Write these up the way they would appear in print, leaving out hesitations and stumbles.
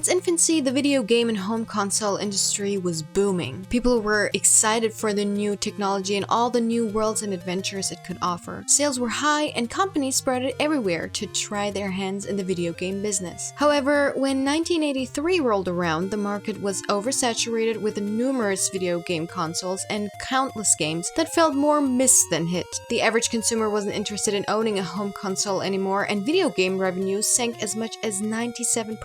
its infancy, the video game and home console industry was booming. People were excited for the new technology and all the new worlds and adventures it could offer. Sales were high and companies spread it everywhere to try their hands in the video game business. However, when 1983 rolled around, the market was oversaturated with numerous video game consoles and countless games that felt more miss than hit. The average consumer wasn't interested in owning a home console anymore, and video game revenues sank as much as 97%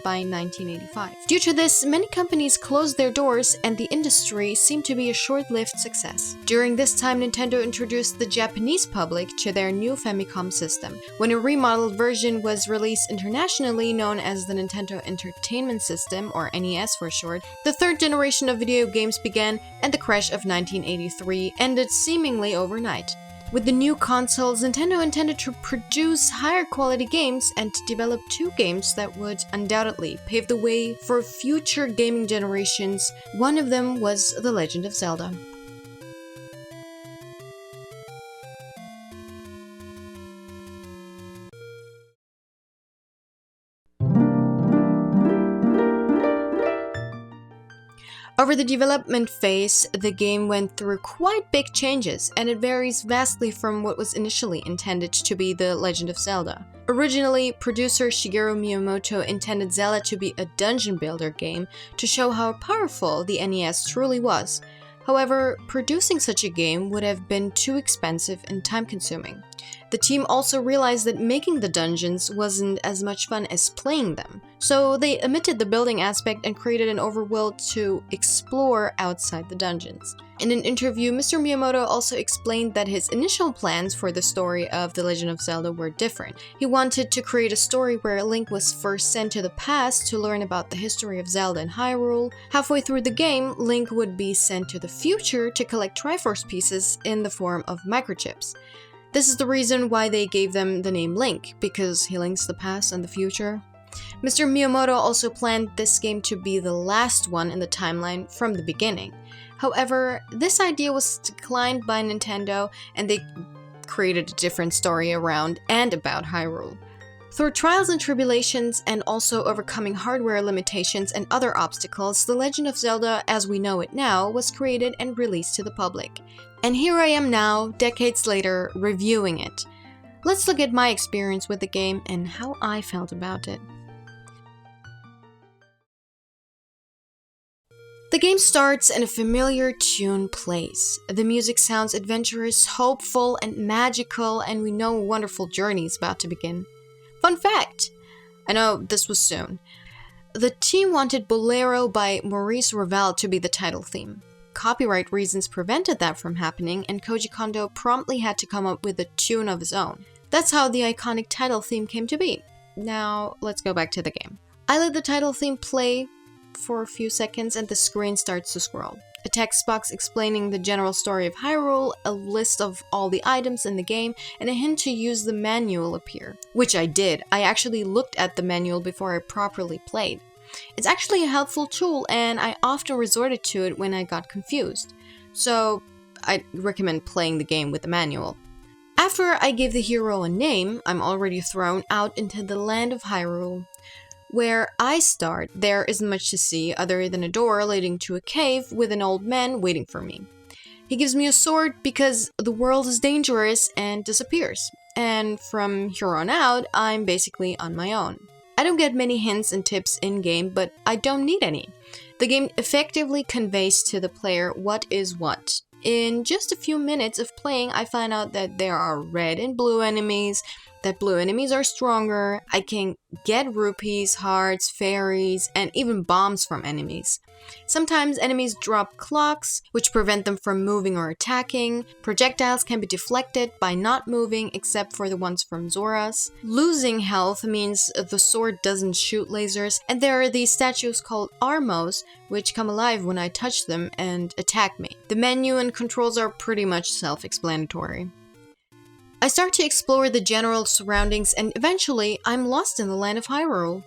by 1985. Due to this, many companies closed their doors and the industry seemed to be a short-lived success. During this time, Nintendo introduced the Japanese public to their new Famicom system. When a remodeled version was released internationally, known as the Nintendo Entertainment System, or NES for short, the third generation of video games began, and the crash of 1983 ended seemingly overnight. With the new consoles, Nintendo intended to produce higher quality games and to develop two games that would undoubtedly pave the way for future gaming generations. One of them was The Legend of Zelda. Over the development phase, the game went through quite big changes, and it varies vastly from what was initially intended to be The Legend of Zelda. Originally, producer Shigeru Miyamoto intended Zelda to be a dungeon builder game to show how powerful the NES truly was. However, producing such a game would have been too expensive and time-consuming. The team also realized that making the dungeons wasn't as much fun as playing them, so they omitted the building aspect and created an overworld to explore outside the dungeons. In an interview, Mr. Miyamoto also explained that his initial plans for the story of The Legend of Zelda were different. He wanted to create a story where Link was first sent to the past to learn about the history of Zelda and Hyrule. Halfway through the game, Link would be sent to the future to collect Triforce pieces in the form of microchips. This is the reason why they gave them the name Link, because he links the past and the future. Mr. Miyamoto also planned this game to be the last one in the timeline from the beginning. However, this idea was declined by Nintendo, and they created a different story around and about Hyrule. Through trials and tribulations, and also overcoming hardware limitations and other obstacles, The Legend of Zelda, as we know it now, was created and released to the public. And here I am now, decades later, reviewing it. Let's look at my experience with the game and how I felt about it. The game starts and a familiar tune plays. The music sounds adventurous, hopeful, and magical, and we know a wonderful journey is about to begin. Fun fact! I know this was soon. The team wanted Bolero by Maurice Ravel to be the title theme. Copyright reasons prevented that from happening, and Koji Kondo promptly had to come up with a tune of his own. That's how the iconic title theme came to be. Now, let's go back to the game. I let the title theme play for a few seconds and the screen starts to scroll. A text box explaining the general story of Hyrule, a list of all the items in the game, and a hint to use the manual appear. Which I did. I actually looked at the manual before I properly played. It's actually a helpful tool, and I often resorted to it when I got confused. So, I recommend playing the game with the manual. After I give the hero a name, I'm already thrown out into the land of Hyrule. Where I start, there isn't much to see other than a door leading to a cave with an old man waiting for me. He gives me a sword because the world is dangerous and disappears. And from here on out, I'm basically on my own. I don't get many hints and tips in-game, but I don't need any. The game effectively conveys to the player what is what. In just a few minutes of playing, I find out that there are red and blue enemies, that blue enemies are stronger, I can get rupees, hearts, fairies, and even bombs from enemies. Sometimes enemies drop clocks, which prevent them from moving or attacking. Projectiles can be deflected by not moving, except for the ones from Zoras. Losing health means the sword doesn't shoot lasers, and there are these statues called Armos, which come alive when I touch them and attack me. The menu and controls are pretty much self-explanatory. I start to explore the general surroundings, and eventually I'm lost in the land of Hyrule.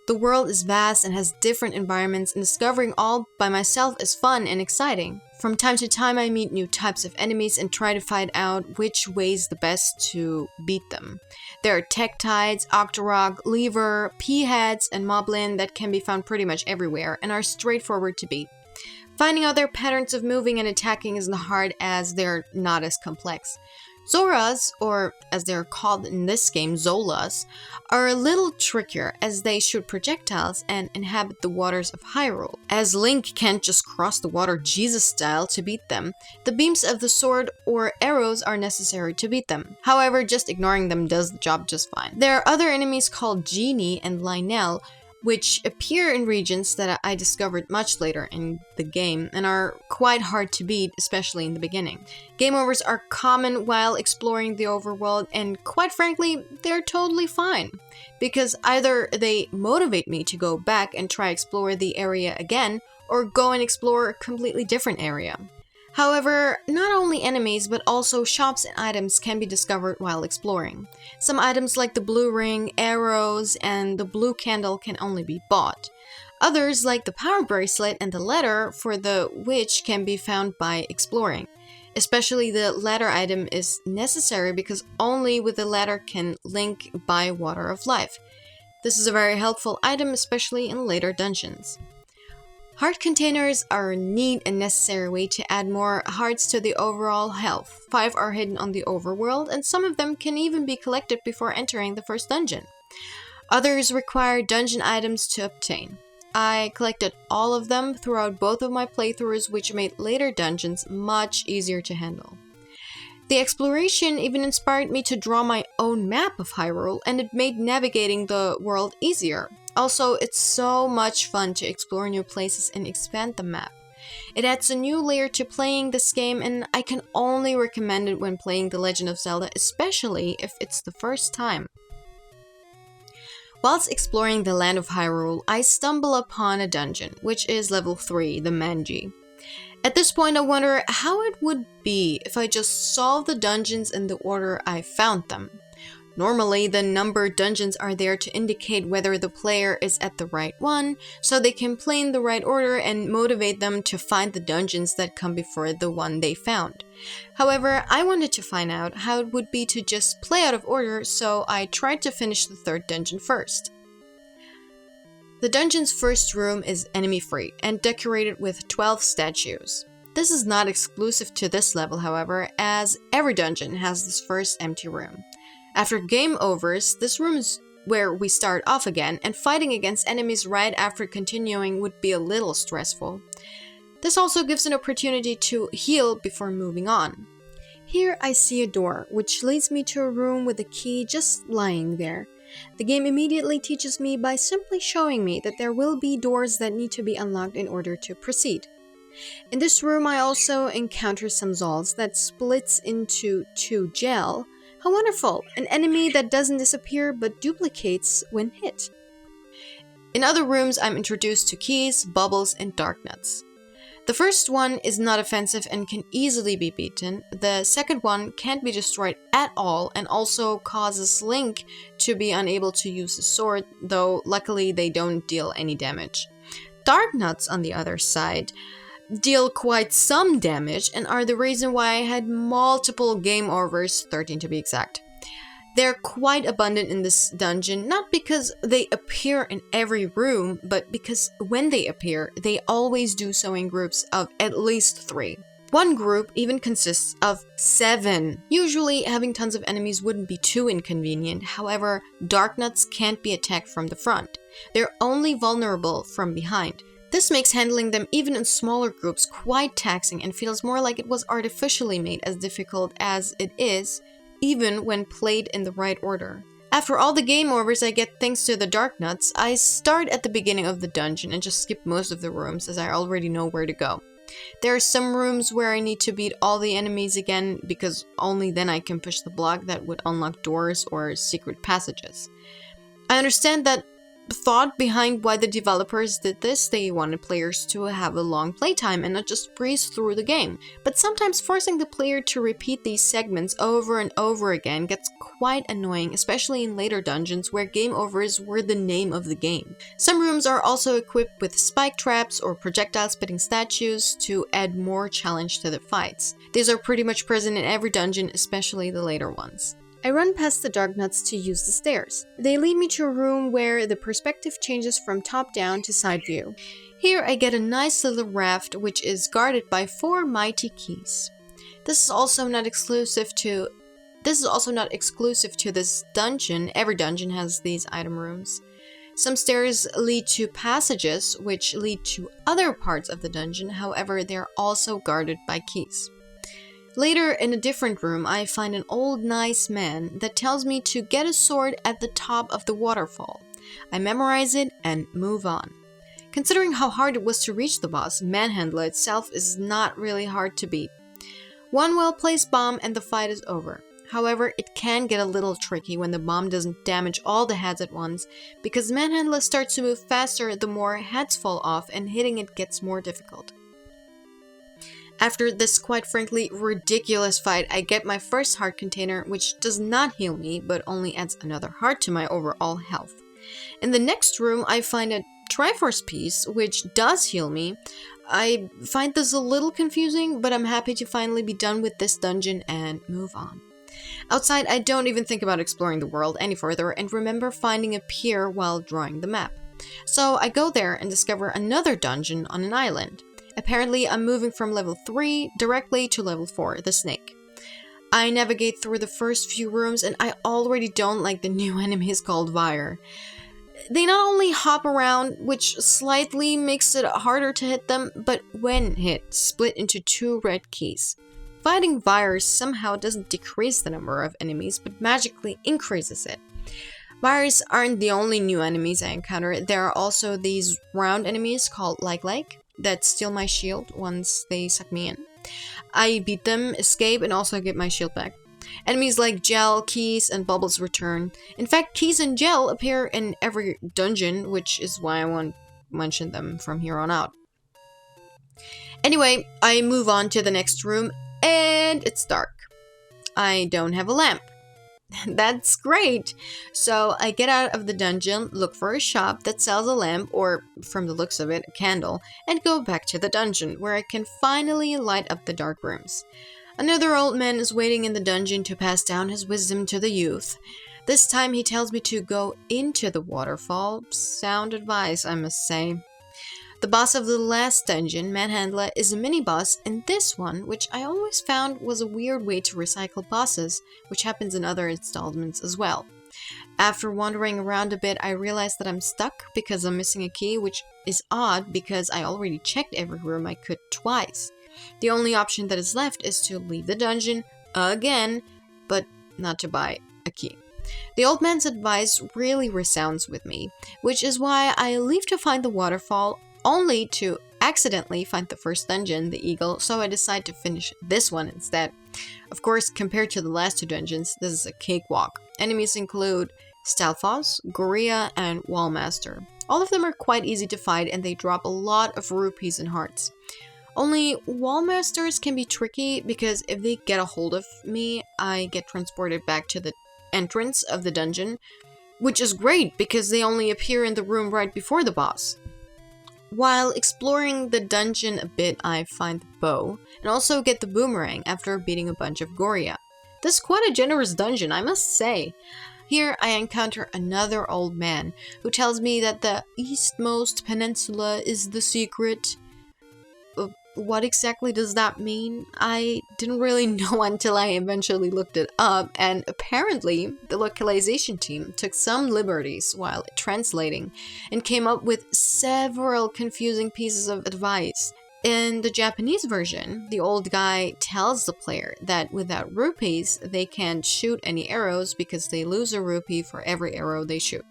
The world is vast and has different environments, and discovering all by myself is fun and exciting. From time to time I meet new types of enemies and try to find out which way's the best to beat them. There are Tektides, Octorok, Lever, P-heads, and Moblin that can be found pretty much everywhere and are straightforward to beat. Finding out their patterns of moving and attacking isn't hard as they're not as complex. Zoras, or as they're called in this game, Zolas, are a little trickier as they shoot projectiles and inhabit the waters of Hyrule. As Link can't just cross the water Jesus style to beat them, the beams of the sword or arrows are necessary to beat them. However, just ignoring them does the job just fine. There are other enemies called Genie and Lynel, which appear in regions that I discovered much later in the game and are quite hard to beat, especially in the beginning. Game overs are common while exploring the overworld, and quite frankly, they're totally fine, because either they motivate me to go back and try explore the area again, or go and explore a completely different area. However, not only enemies but also shops and items can be discovered while exploring. Some items like the blue ring, arrows, and the blue candle can only be bought. Others like the power bracelet and the letter for the witch can be found by exploring. Especially the ladder item is necessary because only with the ladder can Link buy Water of Life. This is a very helpful item, especially in later dungeons. Heart containers are a neat and necessary way to add more hearts to the overall health. 5 are hidden on the overworld, and some of them can even be collected before entering the first dungeon. Others require dungeon items to obtain. I collected all of them throughout both of my playthroughs, which made later dungeons much easier to handle. The exploration even inspired me to draw my own map of Hyrule, and it made navigating the world easier. Also, it's so much fun to explore new places and expand the map. It adds a new layer to playing this game, and I can only recommend it when playing The Legend of Zelda, especially if it's the first time. Whilst exploring the land of Hyrule, I stumble upon a dungeon, which is level 3, the Manji. At this point, I wonder how it would be if I just solved the dungeons in the order I found them. Normally, the numbered dungeons are there to indicate whether the player is at the right one, so they can play in the right order and motivate them to find the dungeons that come before the one they found. However, I wanted to find out how it would be to just play out of order, so I tried to finish the 3rd dungeon first. The dungeon's first room is enemy-free and decorated with 12 statues. This is not exclusive to this level, however, as every dungeon has this first empty room. After game overs, this room is where we start off again, and fighting against enemies right after continuing would be a little stressful. This also gives an opportunity to heal before moving on. Here I see a door, which leads me to a room with a key just lying there. The game immediately teaches me by simply showing me that there will be doors that need to be unlocked in order to proceed. In this room I also encounter some Zolls that splits into 2 gel. How wonderful! An enemy that doesn't disappear but duplicates when hit. In other rooms I'm introduced to keys, bubbles, and dark nuts. The first one is not offensive and can easily be beaten. The second one can't be destroyed at all and also causes Link to be unable to use his sword, though luckily they don't deal any damage. Dark nuts, on the other side, deal quite some damage and are the reason why I had multiple game overs, 13 to be exact. They're quite abundant in this dungeon, not because they appear in every room, but because when they appear, they always do so in groups of at least 3. One group even consists of 7. Usually, having tons of enemies wouldn't be too inconvenient, however, dark nuts can't be attacked from the front. They're only vulnerable from behind. This makes handling them even in smaller groups quite taxing and feels more like it was artificially made as difficult as it is, even when played in the right order. After all the game overs I get thanks to the dark nuts, I start at the beginning of the dungeon and just skip most of the rooms as I already know where to go. There are some rooms where I need to beat all the enemies again because only then I can push the block that would unlock doors or secret passages. I understand that thought behind why the developers did this. They wanted players to have a long playtime and not just breeze through the game. But sometimes forcing the player to repeat these segments over and over again gets quite annoying, especially in later dungeons where game overs were the name of the game. Some rooms are also equipped with spike traps or projectile spitting statues to add more challenge to the fights. These are pretty much present in every dungeon, especially the later ones. I run past the dark nuts to use the stairs. They lead me to a room where the perspective changes from top down to side view. Here I get a nice little raft which is guarded by 4 mighty keys. This is also not exclusive to this dungeon. Every dungeon has these item rooms. Some stairs lead to passages which lead to other parts of the dungeon, however they're also guarded by keys. Later, in a different room, I find an old nice man that tells me to get a sword at the top of the waterfall. I memorize it and move on. Considering how hard it was to reach the boss, Manhandla itself is not really hard to beat. One well-placed bomb and the fight is over. However, it can get a little tricky when the bomb doesn't damage all the heads at once, because Manhandla starts to move faster the more heads fall off and hitting it gets more difficult. After this quite frankly ridiculous fight, I get my first heart container, which does not heal me, but only adds another heart to my overall health. In the next room, I find a Triforce piece, which does heal me. I find this a little confusing, but I'm happy to finally be done with this dungeon and move on. Outside, I don't even think about exploring the world any further and remember finding a pier while drawing the map. So I go there and discover another dungeon on an island. Apparently, I'm moving from level 3 directly to level 4, the snake. I navigate through the first few rooms and I already don't like the new enemies called Vire. They not only hop around, which slightly makes it harder to hit them, but when hit, split into 2 red keys. Fighting Vires somehow doesn't decrease the number of enemies, but magically increases it. Vires aren't the only new enemies I encounter. There are also these round enemies called Like that steal my shield once they suck me in. I beat them, escape, and also get my shield back. Enemies like Gel, Keys, and Bubbles return. In fact, Keys and Gel appear in every dungeon, which is why I won't mention them from here on out. Anyway, I move on to the next room, and it's dark. I don't have a lamp. That's great! So I get out of the dungeon, look for a shop that sells a lamp, or from the looks of it, a candle, and go back to the dungeon, where I can finally light up the dark rooms. Another old man is waiting in the dungeon to pass down his wisdom to the youth. This time he tells me to go into the waterfall. Sound advice, I must say. The boss of the last dungeon, Manhandla, is a mini-boss, and this one, which I always found was a weird way to recycle bosses, which happens in other installments as well. After wandering around a bit, I realized that I'm stuck because I'm missing a key, which is odd because I already checked every room I could twice. The only option that is left is to leave the dungeon again, but not to buy a key. The old man's advice really resounds with me, which is why I leave to find the waterfall, only to accidentally find the first dungeon, the Eagle, so I decide to finish this one instead. Of course, compared to the last 2 dungeons, this is a cakewalk. Enemies include Stalfos, Gorilla, and Wallmaster. All of them are quite easy to fight and they drop a lot of rupees and hearts. Only Wallmasters can be tricky because if they get a hold of me, I get transported back to the entrance of the dungeon, which is great because they only appear in the room right before the boss. While exploring the dungeon a bit, I find the bow, and also get the boomerang after beating a bunch of Goria. This is quite a generous dungeon, I must say. Here I encounter another old man, who tells me that the eastmost peninsula is the secret. What exactly does that mean? I didn't really know until I eventually looked it up, and apparently the localization team took some liberties while translating and came up with several confusing pieces of advice. In the Japanese version, the old guy tells the player that without rupees, they can't shoot any arrows because they lose a rupee for every arrow they shoot.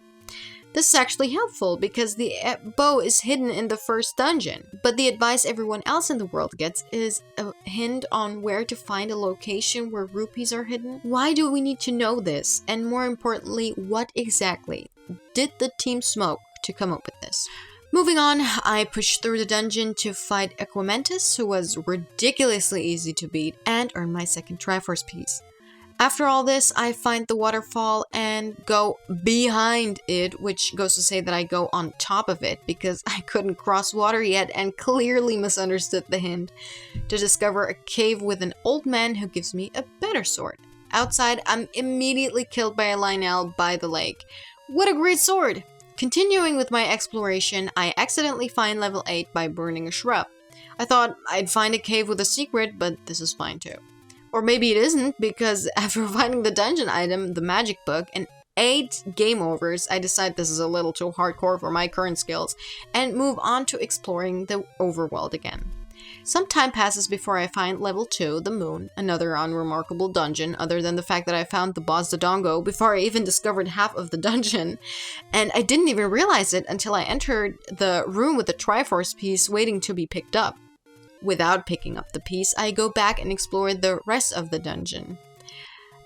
This is actually helpful because the bow is hidden in the first dungeon, but the advice everyone else in the world gets is a hint on where to find a location where rupees are hidden. Why do we need to know this? And more importantly, what exactly did the team smoke to come up with this? Moving on, I pushed through the dungeon to fight Aquamentus, who was ridiculously easy to beat, and earn my second Triforce piece. After all this, I find the waterfall and go behind it, which goes to say that I go on top of it because I couldn't cross water yet and clearly misunderstood the hint, to discover a cave with an old man who gives me a better sword. Outside, I'm immediately killed by a Lionel by the lake. What a great sword! Continuing with my exploration, I accidentally find level 8 by burning a shrub. I thought I'd find a cave with a secret, but this is fine too. Or maybe it isn't, because after finding the dungeon item, the magic book, and 8 game overs, I decide this is a little too hardcore for my current skills, and move on to exploring the overworld again. Some time passes before I find level 2, the moon, another unremarkable dungeon, other than the fact that I found the boss Dodongo before I even discovered half of the dungeon. And I didn't even realize it until I entered the room with the Triforce piece waiting to be picked up. Without picking up the piece, I go back and explore the rest of the dungeon.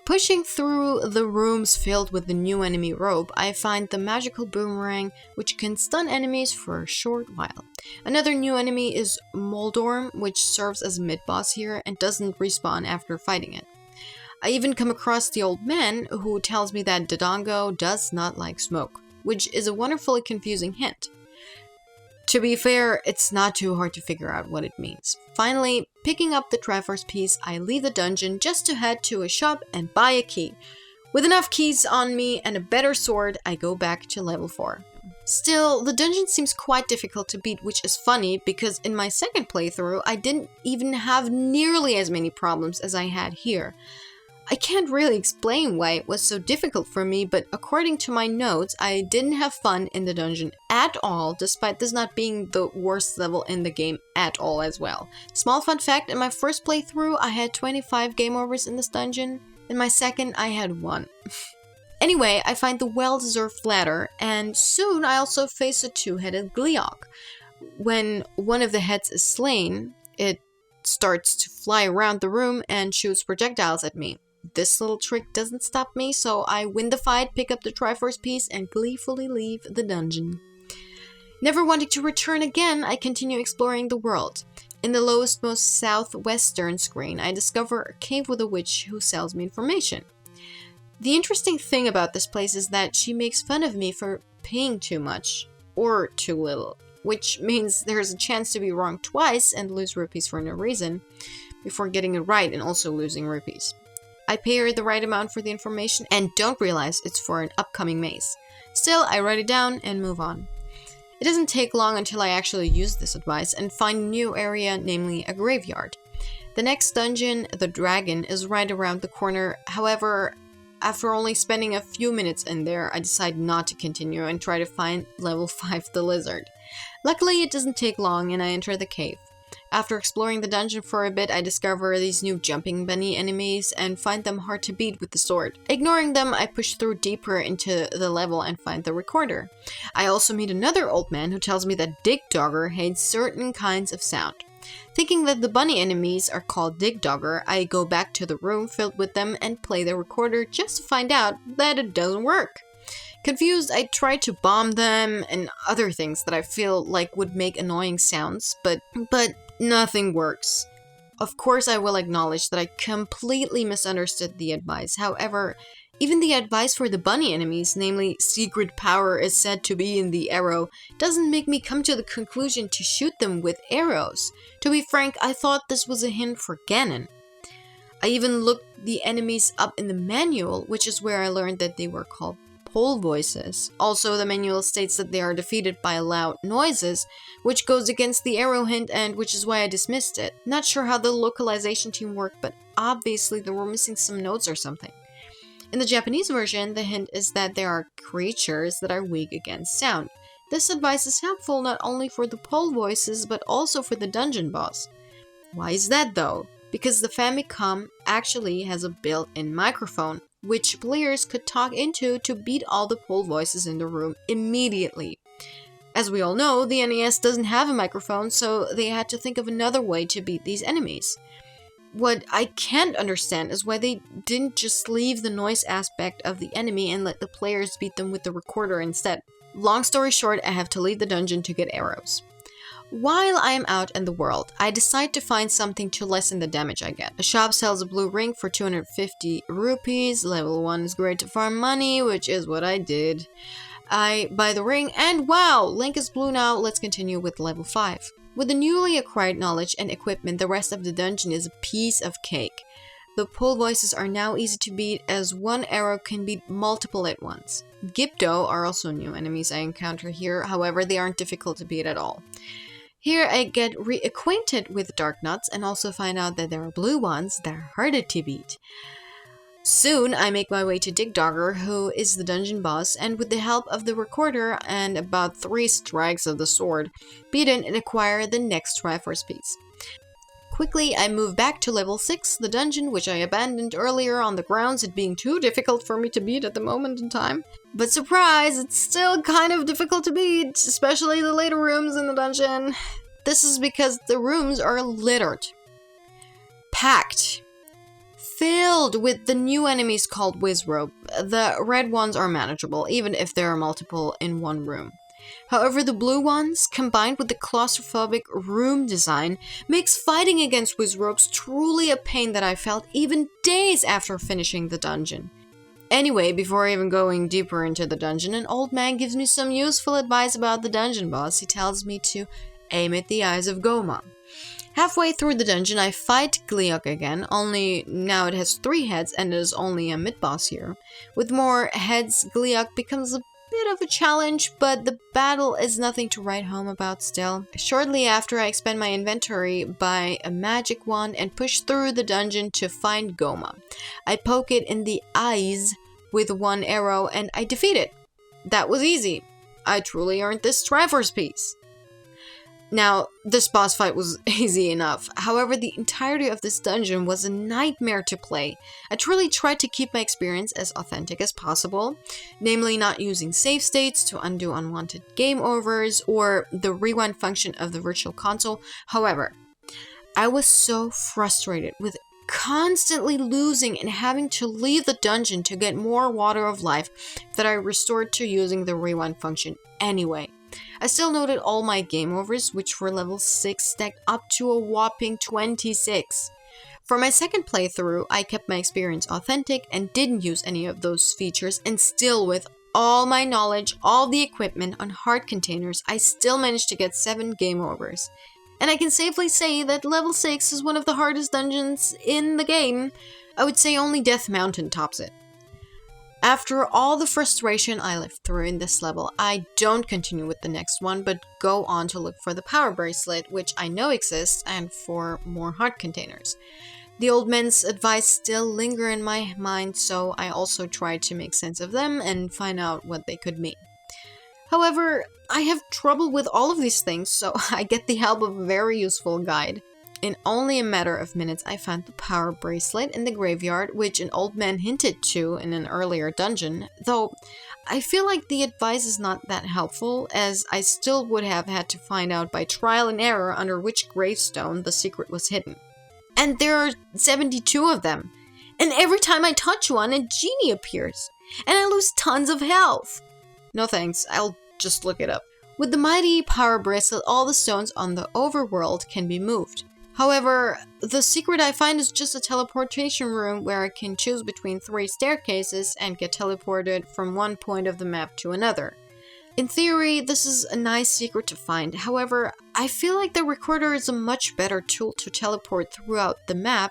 Pushing through the rooms filled with the new enemy rope, I find the magical boomerang, which can stun enemies for a short while. Another new enemy is Moldorm, which serves as a mid-boss here and doesn't respawn after fighting it. I even come across the old man, who tells me that Dodongo does not like smoke, which is a wonderfully confusing hint. To be fair, it's not too hard to figure out what it means. Finally, picking up the Triforce piece, I leave the dungeon just to head to a shop and buy a key. With enough keys on me and a better sword, I go back to level 4. Still, the dungeon seems quite difficult to beat, which is funny because in my second playthrough, I didn't even have nearly as many problems as I had here. I can't really explain why it was so difficult for me, but according to my notes, I didn't have fun in the dungeon at all, despite this not being the worst level in the game at all as well. Small fun fact, in my first playthrough, I had 25 game overs in this dungeon. In my second, I had 1. Anyway, I find the well-deserved ladder, and soon I also face a 2-headed Gleeok. When one of the heads is slain, it starts to fly around the room and shoots projectiles at me. This little trick doesn't stop me, so I win the fight, pick up the Triforce piece, and gleefully leave the dungeon. Never wanting to return again, I continue exploring the world. In the lowest, most southwestern screen, I discover a cave with a witch who sells me information. The interesting thing about this place is that she makes fun of me for paying too much, or too little, which means there's a chance to be wrong twice and lose rupees for no reason, before getting it right and also losing rupees. I pay her the right amount for the information and don't realize it's for an upcoming maze. Still, I write it down and move on. It doesn't take long until I actually use this advice and find a new area, namely a graveyard. The next dungeon, the dragon, is right around the corner. However, after only spending a few minutes in there, I decide not to continue and try to find level 5 the lizard. Luckily, it doesn't take long and I enter the cave. After exploring the dungeon for a bit, I discover these new jumping bunny enemies and find them hard to beat with the sword. Ignoring them, I push through deeper into the level and find the recorder. I also meet another old man who tells me that Dig Dogger hates certain kinds of sound. Thinking that the bunny enemies are called Dig Dogger, I go back to the room filled with them and play the recorder just to find out that it doesn't work. Confused, I try to bomb them and other things that I feel like would make annoying sounds, but nothing works. Of course, I will acknowledge that I completely misunderstood the advice. However, even the advice for the bunny enemies, namely secret power is said to be in the arrow, doesn't make me come to the conclusion to shoot them with arrows. To be frank, I thought this was a hint for Ganon. I even looked the enemies up in the manual, which is where I learned that they were called pole voices. Also, the manual states that they are defeated by loud noises, which goes against the arrow hint and which is why I dismissed it. Not sure how the localization team worked, but obviously they were missing some notes or something. In the Japanese version, the hint is that there are creatures that are weak against sound. This advice is helpful not only for the pole voices, but also for the dungeon boss. Why is that though? Because the Famicom actually has a built-in microphone, which players could talk into to beat all the pole voices in the room immediately. As we all know, the NES doesn't have a microphone, so they had to think of another way to beat these enemies. What I can't understand is why they didn't just leave the noise aspect of the enemy and let the players beat them with the recorder instead. Long story short, I have to leave the dungeon to get arrows. While I am out in the world, I decide to find something to lessen the damage I get. A shop sells a blue ring for 250 rupees. Level 1 is great to farm money, which is what I did. I buy the ring and wow, Link is blue now. Let's continue with level 5. With the newly acquired knowledge and equipment, the rest of the dungeon is a piece of cake. The pull voices are now easy to beat as one arrow can beat multiple at once. Gipto are also new enemies I encounter here, however they aren't difficult to beat at all. Here I get reacquainted with Dark Nuts and also find out that there are blue ones that are harder to beat. Soon I make my way to Digdogger, who is the dungeon boss, and with the help of the recorder and about 3 strikes of the sword, beat it and acquire the next Triforce piece. Quickly I move back to level 6, the dungeon which I abandoned earlier on the grounds it being too difficult for me to beat at the moment in time. But surprise, it's still kind of difficult to beat, especially the later rooms in the dungeon. This is because the rooms are littered, packed, filled with the new enemies called Wizrobe. The red ones are manageable, even if there are multiple in one room. However, the blue ones, combined with the claustrophobic room design, makes fighting against Wizrobes truly a pain that I felt even days after finishing the dungeon. Anyway, before even going deeper into the dungeon, an old man gives me some useful advice about the dungeon boss. He tells me to aim at the eyes of Goma. Halfway through the dungeon, I fight Gleeok again, only now it has 3 heads and is only a mid-boss here. With more heads, Gleeok becomes a bit of a challenge, but the battle is nothing to write home about still. Shortly after, I expend my inventory, buy a magic wand, and push through the dungeon to find Goma. I poke it in the eyes with 1 arrow, and I defeat it. That was easy. I truly earned this Triforce piece. Now, this boss fight was easy enough. However, the entirety of this dungeon was a nightmare to play. I truly tried to keep my experience as authentic as possible, namely not using save states to undo unwanted game overs or the rewind function of the virtual console. However, I was so frustrated with constantly losing and having to leave the dungeon to get more water of life that I restored to using the rewind function anyway. I still noted all my game overs, which were level 6, stacked up to a whopping 26. For my second playthrough, I kept my experience authentic and didn't use any of those features, and still with all my knowledge, all the equipment on hard containers, I still managed to get 7 game overs. And I can safely say that level 6 is one of the hardest dungeons in the game. I would say only Death Mountain tops it. After all the frustration I lived through in this level, I don't continue with the next one, but go on to look for the power bracelet, which I know exists, and for more heart containers. The old man's advice still linger in my mind, so I also tried to make sense of them and find out what they could mean. However, I have trouble with all of these things, so I get the help of a very useful guide. In only a matter of minutes, I found the power bracelet in the graveyard, which an old man hinted to in an earlier dungeon, though I feel like the advice is not that helpful, as I still would have had to find out by trial and error under which gravestone the secret was hidden. And there are 72 of them, and every time I touch one, a genie appears, and I lose tons of health. No thanks, I'll just look it up. With the mighty power bracelet, all the stones on the overworld can be moved. However, the secret I find is just a teleportation room where I can choose between 3 staircases and get teleported from one point of the map to another. In theory, this is a nice secret to find. However, I feel like the recorder is a much better tool to teleport throughout the map,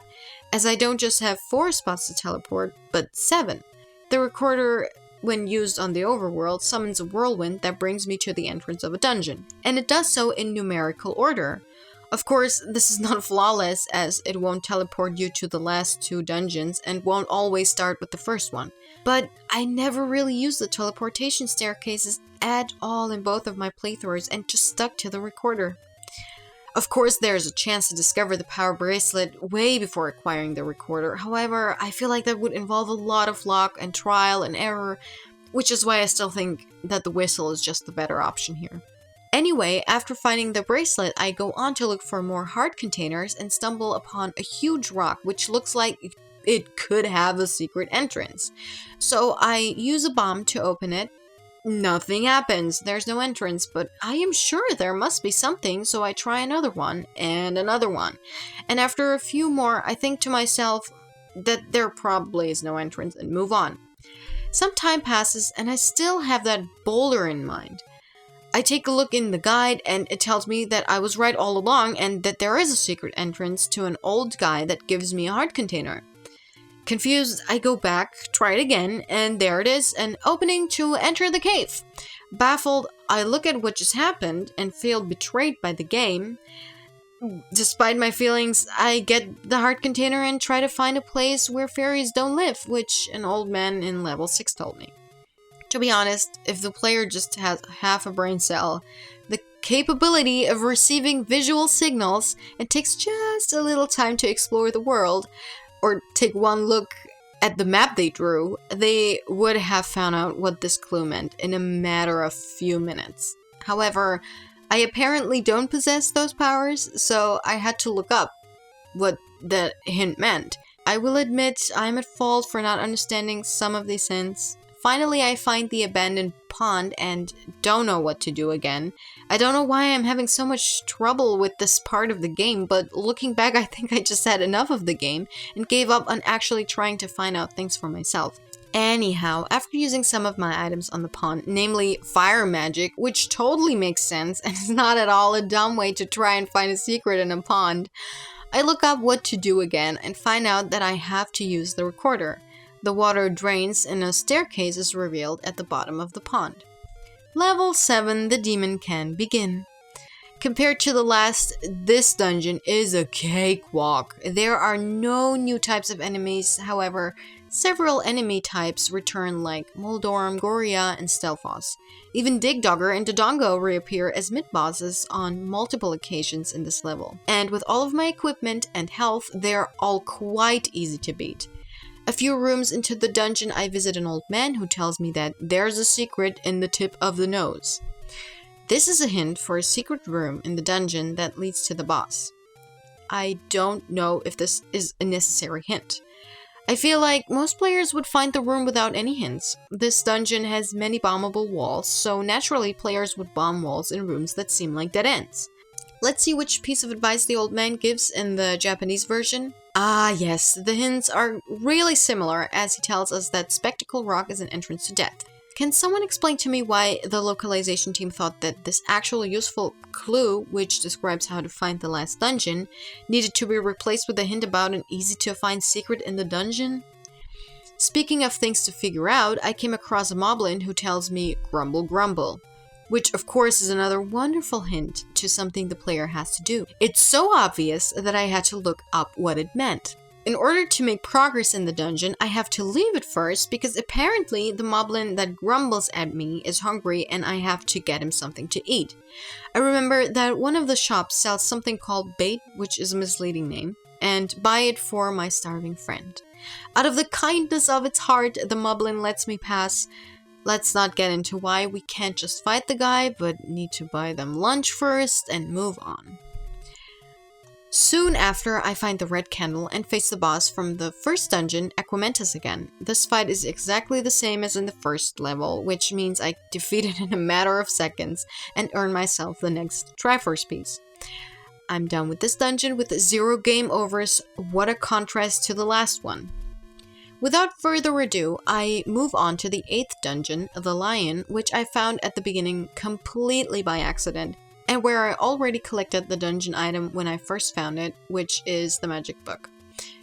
as I don't just have 4 spots to teleport, but 7. The recorder, when used on the overworld, summons a whirlwind that brings me to the entrance of a dungeon, and it does so in numerical order. Of course, this is not flawless, as it won't teleport you to the last 2 dungeons and won't always start with the first one. But I never really used the teleportation staircases at all in both of my playthroughs and just stuck to the recorder. Of course, there's a chance to discover the power bracelet way before acquiring the recorder. However, I feel like that would involve a lot of luck and trial and error, which is why I still think that the whistle is just the better option here. Anyway, after finding the bracelet, I go on to look for more heart containers and stumble upon a huge rock which looks like it could have a secret entrance. So I use a bomb to open it, Nothing happens, there's no entrance, but I am sure there must be something, so I try another one, and another one. And after a few more, I think to myself that there probably is no entrance and move on. Some time passes, and I still have that boulder in mind. I take a look in the guide, and it tells me that I was right all along, and that there is a secret entrance to an old guy that gives me a heart container. Confused, I go back, try it again, and there it is, an opening to enter the cave. Baffled, I look at what just happened and feel betrayed by the game. Despite my feelings, I get the heart container and try to find a place where fairies don't live, which an old man in level 6 told me. To be honest, if the player just has half a brain cell, the capability of receiving visual signals, it takes just a little time to explore the world, or take one look at the map they drew, they would have found out what this clue meant in a matter of few minutes. However, I apparently don't possess those powers, so I had to look up what the hint meant. I will admit I'm at fault for not understanding some of these hints. Finally, I find the abandoned pond and don't know what to do again. I don't know why I'm having so much trouble with this part of the game, but looking back, I think I just had enough of the game and gave up on actually trying to find out things for myself. Anyhow, after using some of my items on the pond, namely fire magic, which totally makes sense and is not at all a dumb way to try and find a secret in a pond, I look up what to do again and find out that I have to use the recorder. The water drains and a staircase is revealed at the bottom of the pond. Level 7, the demon can begin. Compared to the last, this dungeon is a cakewalk. There are no new types of enemies, however, several enemy types return like Moldorm, Goria, and Stelfos. Even Digdogger and Dodongo reappear as mid-bosses on multiple occasions in this level. And with all of my equipment and health, they're all quite easy to beat. A few rooms into the dungeon, I visit an old man who tells me that there's a secret in the tip of the nose. This is a hint for a secret room in the dungeon that leads to the boss. I don't know if this is a necessary hint. I feel like most players would find the room without any hints. This dungeon has many bombable walls, so naturally players would bomb walls in rooms that seem like dead ends. Let's see which piece of advice the old man gives in the Japanese version. Ah yes, the hints are really similar as he tells us that Spectacle Rock is an entrance to death. Can someone explain to me why the localization team thought that this actual useful clue, which describes how to find the last dungeon, needed to be replaced with a hint about an easy-to-find secret in the dungeon? Speaking of things to figure out, I came across a moblin who tells me grumble grumble, which of course is another wonderful hint to something the player has to do. It's so obvious that I had to look up what it meant. In order to make progress in the dungeon, I have to leave it first because apparently the moblin that grumbles at me is hungry and I have to get him something to eat. I remember that one of the shops sells something called bait, which is a misleading name, and buy it for my starving friend. Out of the kindness of its heart, the moblin lets me pass. Let's not get into why we can't just fight the guy, but need to buy them lunch first and move on. Soon after, I find the red candle and face the boss from the first dungeon, Aquamentus again. This fight is exactly the same as in the first level, which means I defeat it in a matter of seconds and earn myself the next Triforce piece. I'm done with this dungeon with 0 game overs. What a contrast to the last one. Without further ado, I move on to the 8th dungeon, the Lion, which I found at the beginning completely by accident, and where I already collected the dungeon item when I first found it, which is the magic book.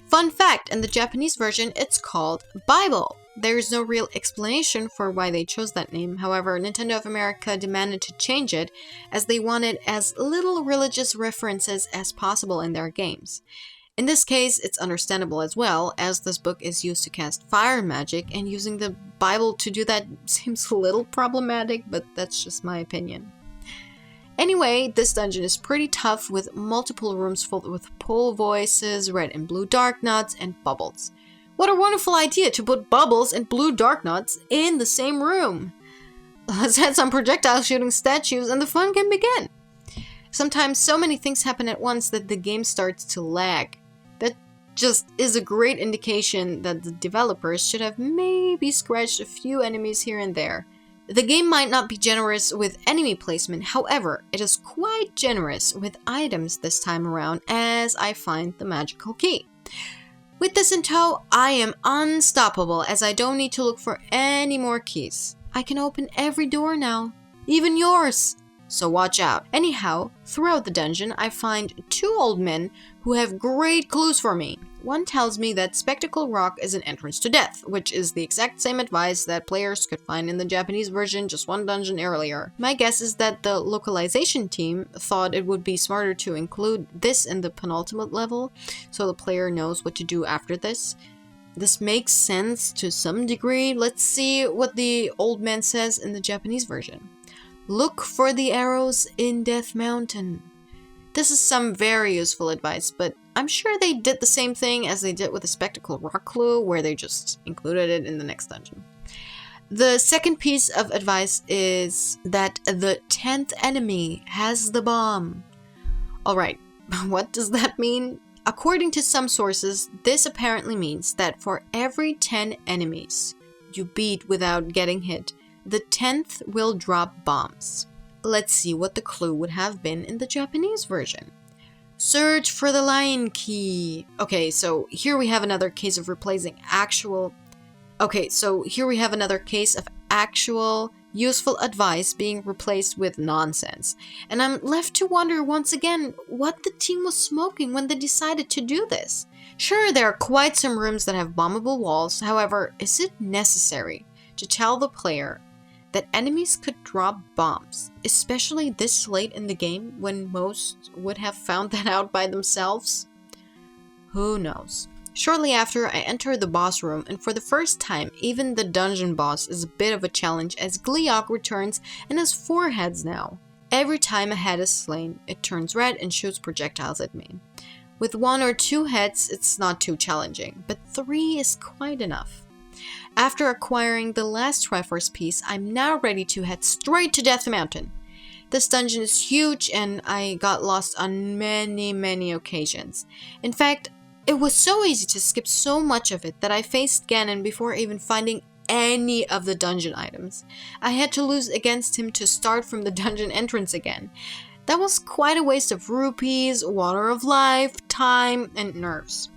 Fun fact, in the Japanese version, it's called Bible. There is no real explanation for why they chose that name, however, Nintendo of America demanded to change it as they wanted as little religious references as possible in their games. In this case, it's understandable as well, as this book is used to cast fire magic, and using the Bible to do that seems a little problematic, but that's just my opinion. Anyway, this dungeon is pretty tough with multiple rooms filled with pole voices, red and blue dark nuts, and bubbles. What a wonderful idea to put bubbles and blue dark nuts in the same room! Let's add some projectile shooting statues and the fun can begin! Sometimes so many things happen at once that the game starts to lag. That just is a great indication that the developers should have maybe scratched a few enemies here and there. The game might not be generous with enemy placement, however, it is quite generous with items this time around as I find the magical key. With this in tow, I am unstoppable as I don't need to look for any more keys. I can open every door now, even yours. So watch out. Anyhow, throughout the dungeon, I find two old men who have great clues for me. One tells me that Spectacle Rock is an entrance to death, which is the exact same advice that players could find in the Japanese version just one dungeon earlier. My guess is that the localization team thought it would be smarter to include this in the penultimate level, so the player knows what to do after this. This makes sense to some degree. Let's see what the old man says in the Japanese version. Look for the arrows in Death Mountain. This is some very useful advice, but I'm sure they did the same thing as they did with the Spectacle Rock clue, where they just included it in the next dungeon. The second piece of advice is that the 10th enemy has the bomb. Alright, what does that mean? According to some sources, this apparently means that for every 10 enemies you beat without getting hit, the 10th will drop bombs. Let's see what the clue would have been in the Japanese version. Search for the lion key. Okay, so here we have another case of actual useful advice being replaced with nonsense. And I'm left to wonder once again what the team was smoking when they decided to do this. Sure, there are quite some rooms that have bombable walls, however, is it necessary to tell the player that enemies could drop bombs, especially this late in the game when most would have found that out by themselves? Who knows? Shortly after, I enter the boss room, and for the first time, even the dungeon boss is a bit of a challenge as Gleeok returns and has 4 heads now. Every time a head is slain, it turns red and shoots projectiles at me. With 1 or 2 heads, it's not too challenging, but 3 is quite enough. After acquiring the last Triforce piece, I'm now ready to head straight to Death Mountain. This dungeon is huge and I got lost on many occasions. In fact, it was so easy to skip so much of it that I faced Ganon before even finding any of the dungeon items. I had to lose against him to start from the dungeon entrance again. That was quite a waste of rupees, water of life, time, and nerves.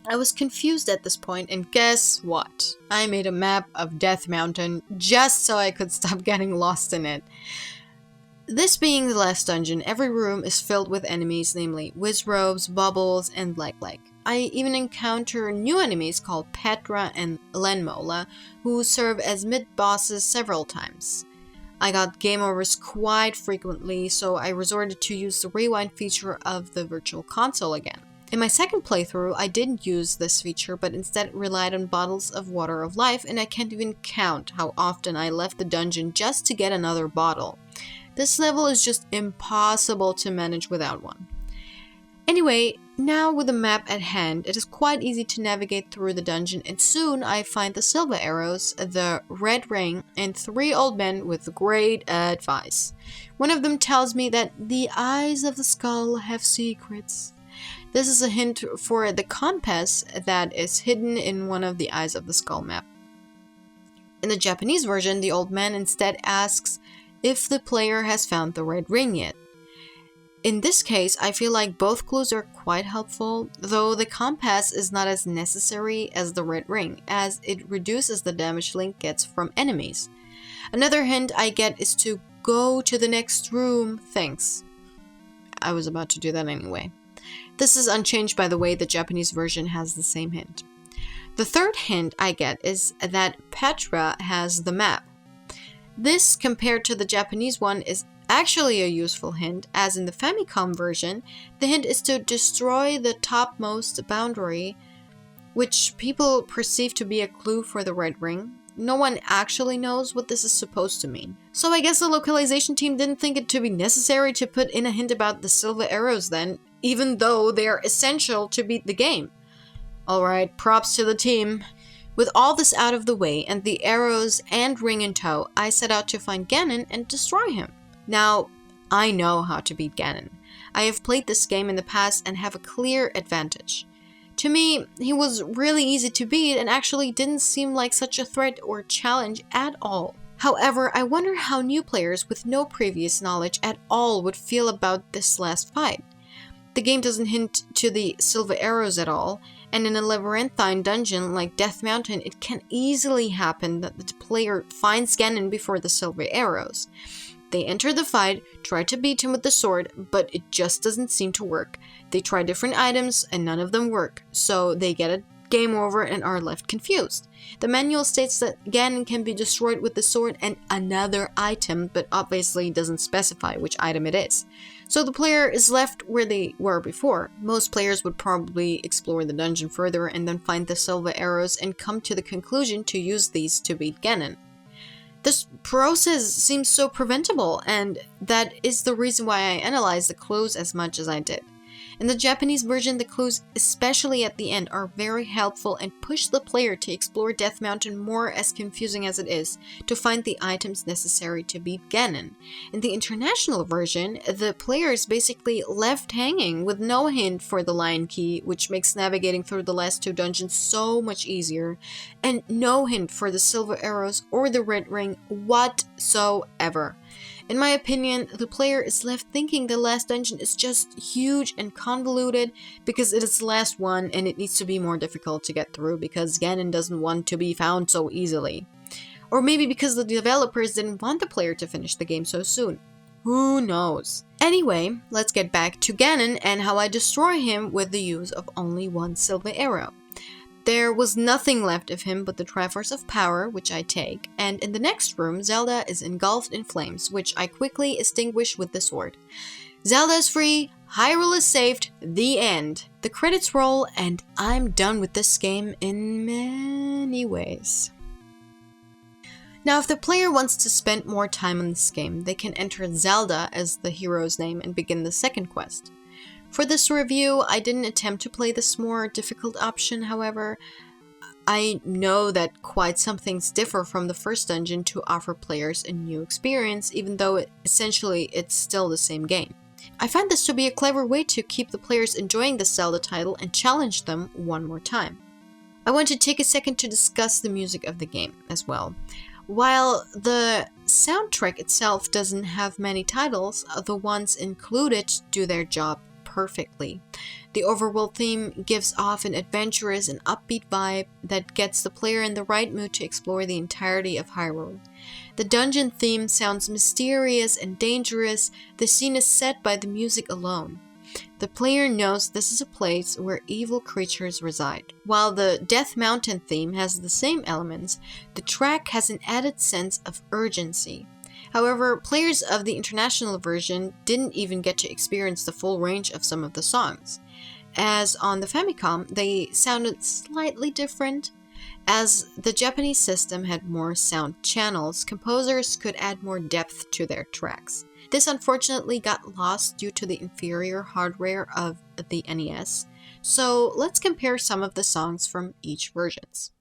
I was confused at this point, and guess what? I made a map of Death Mountain just so I could stop getting lost in it. This being the last dungeon, every room is filled with enemies, namely Wizrobes, Bubbles, and like. I even encounter new enemies called Petra and Lenmola, who serve as mid-bosses several times. I got game overs quite frequently, so I resorted to use the rewind feature of the Virtual Console again. In my second playthrough, I didn't use this feature, but instead relied on bottles of water of life, and I can't even count how often I left the dungeon just to get another bottle. This level is just impossible to manage without one. Anyway, now with the map at hand, it is quite easy to navigate through the dungeon, and soon I find the silver arrows, the red ring, and 3 old men with great advice. One of them tells me that the eyes of the skull have secrets. This is a hint for the compass that is hidden in one of the eyes of the skull map. In the Japanese version, the old man instead asks if the player has found the red ring yet. In this case, I feel like both clues are quite helpful, though the compass is not as necessary as the red ring, as it reduces the damage Link gets from enemies. Another hint I get is to go to the next room. Thanks. I was about to do that anyway. This is unchanged by the way the Japanese version has the same hint. The third hint I get is that Petra has the map. This, compared to the Japanese one, is actually a useful hint, as in the Famicom version, the hint is to destroy the topmost boundary, which people perceive to be a clue for the red ring. No one actually knows what this is supposed to mean. So I guess the localization team didn't think it to be necessary to put in a hint about the silver arrows then, even though they are essential to beat the game. Alright, props to the team. With all this out of the way and the arrows and ring in tow, I set out to find Ganon and destroy him. Now, I know how to beat Ganon. I have played this game in the past and have a clear advantage. To me, he was really easy to beat and actually didn't seem like such a threat or challenge at all. However, I wonder how new players with no previous knowledge at all would feel about this last fight. The game doesn't hint to the silver arrows at all, and in a labyrinthine dungeon like Death Mountain, it can easily happen that the player finds Ganon before the silver arrows. They enter the fight, try to beat him with the sword, but it just doesn't seem to work. They try different items and none of them work, so they get a game over and are left confused. The manual states that Ganon can be destroyed with the sword and another item, but obviously doesn't specify which item it is. So the player is left where they were before. Most players would probably explore the dungeon further and then find the silver arrows and come to the conclusion to use these to beat Ganon. This process seems so preventable, and that is the reason why I analyzed the clues as much as I did. In the Japanese version, the clues, especially at the end, are very helpful and push the player to explore Death Mountain more, as confusing as it is, to find the items necessary to beat Ganon. In the international version, the player is basically left hanging with no hint for the Lion Key, which makes navigating through the last two dungeons so much easier, and no hint for the silver arrows or the red ring whatsoever. In my opinion, the player is left thinking the last dungeon is just huge and convoluted because it is the last one and it needs to be more difficult to get through because Ganon doesn't want to be found so easily. Or maybe because the developers didn't want the player to finish the game so soon. Who knows? Anyway, let's get back to Ganon and how I destroy him with the use of only one silver arrow. There was nothing left of him but the Triforce of Power, which I take, and in the next room, Zelda is engulfed in flames, which I quickly extinguish with the sword. Zelda is free, Hyrule is saved, the end. The credits roll, and I'm done with this game in many ways. Now, if the player wants to spend more time on this game, they can enter Zelda as the hero's name and begin the second quest. For this review, I didn't attempt to play this more difficult option, however. I know that quite some things differ from the first dungeon to offer players a new experience, even though essentially it's still the same game. I find this to be a clever way to keep the players enjoying the Zelda title and challenge them one more time. I want to take a second to discuss the music of the game as well. While the soundtrack itself doesn't have many titles, the ones included do their job perfectly. The overworld theme gives off an adventurous and upbeat vibe that gets the player in the right mood to explore the entirety of Hyrule. The dungeon theme sounds mysterious and dangerous. The scene is set by the music alone. The player knows this is a place where evil creatures reside. While the Death Mountain theme has the same elements, the track has an added sense of urgency. However, players of the international version didn't even get to experience the full range of some of the songs. As on the Famicom, they sounded slightly different. As the Japanese system had more sound channels, composers could add more depth to their tracks. This unfortunately got lost due to the inferior hardware of the NES, so let's compare some of the songs from each versions.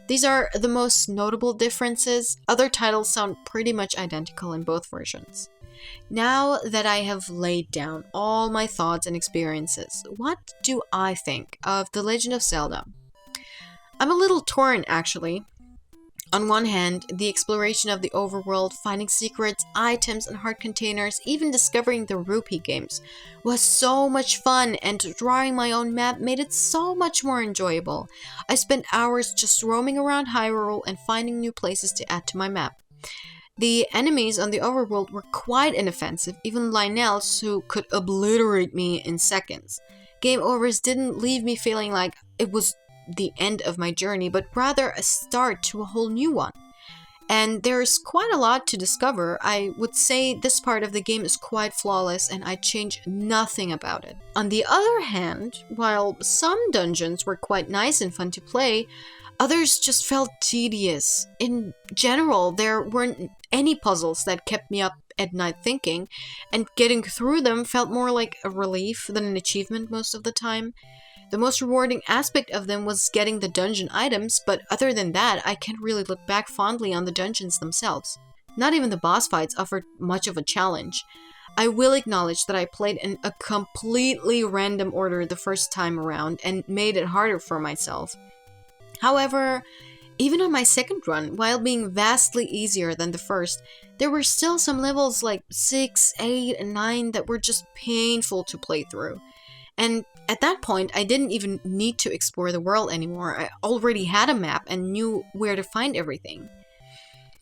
These are the most notable differences. Other titles sound pretty much identical in both versions. Now that I have laid down all my thoughts and experiences, what do I think of The Legend of Zelda? I'm a little torn, actually. On one hand, the exploration of the overworld, finding secrets, items, and heart containers, even discovering the rupee games, was so much fun, and drawing my own map made it so much more enjoyable. I spent hours just roaming around Hyrule and finding new places to add to my map. The enemies on the overworld were quite inoffensive, even Lynels, who could obliterate me in seconds. Game overs didn't leave me feeling like it was the end of my journey, but rather a start to a whole new one. And there's quite a lot to discover. I would say this part of the game is quite flawless and I'd change nothing about it. On the other hand, while some dungeons were quite nice and fun to play, others just felt tedious. In general, there weren't any puzzles that kept me up at night thinking, and getting through them felt more like a relief than an achievement most of the time. The most rewarding aspect of them was getting the dungeon items, but other than that, I can't really look back fondly on the dungeons themselves. Not even the boss fights offered much of a challenge. I will acknowledge that I played in a completely random order the first time around and made it harder for myself. However, even on my second run, while being vastly easier than the first, there were still some levels like 6, 8, and 9 that were just painful to play through. And at that point, I didn't even need to explore the world anymore. I already had a map and knew where to find everything.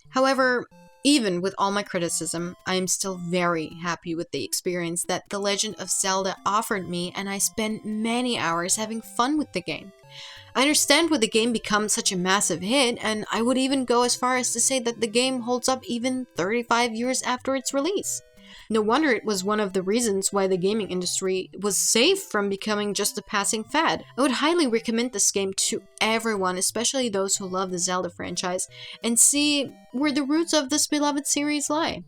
However, even with all my criticism, I am still very happy with the experience that The Legend of Zelda offered me, and I spent many hours having fun with the game. I understand why the game becomes such a massive hit, and I would even go as far as to say that the game holds up even 35 years after its release. No wonder it was one of the reasons why the gaming industry was safe from becoming just a passing fad. I would highly recommend this game to everyone, especially those who love the Zelda franchise, and see where the roots of this beloved series lie.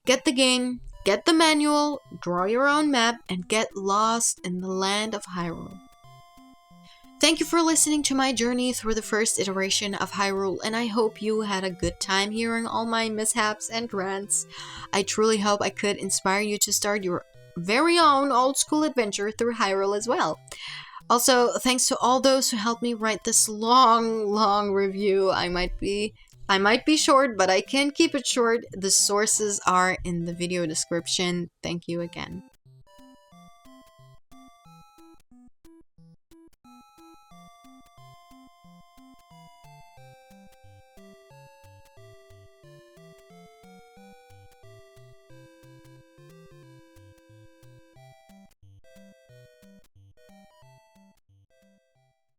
Get the game, get the manual, draw your own map, and get lost in the land of Hyrule. Thank you for listening to my journey through the first iteration of Hyrule, and I hope you had a good time hearing all my mishaps and rants. I truly hope I could inspire you to start your very own old-school adventure through Hyrule as well. Also, thanks to all those who helped me write this long review. I might be short, but I can keep it short. The sources are in the video description. Thank you again.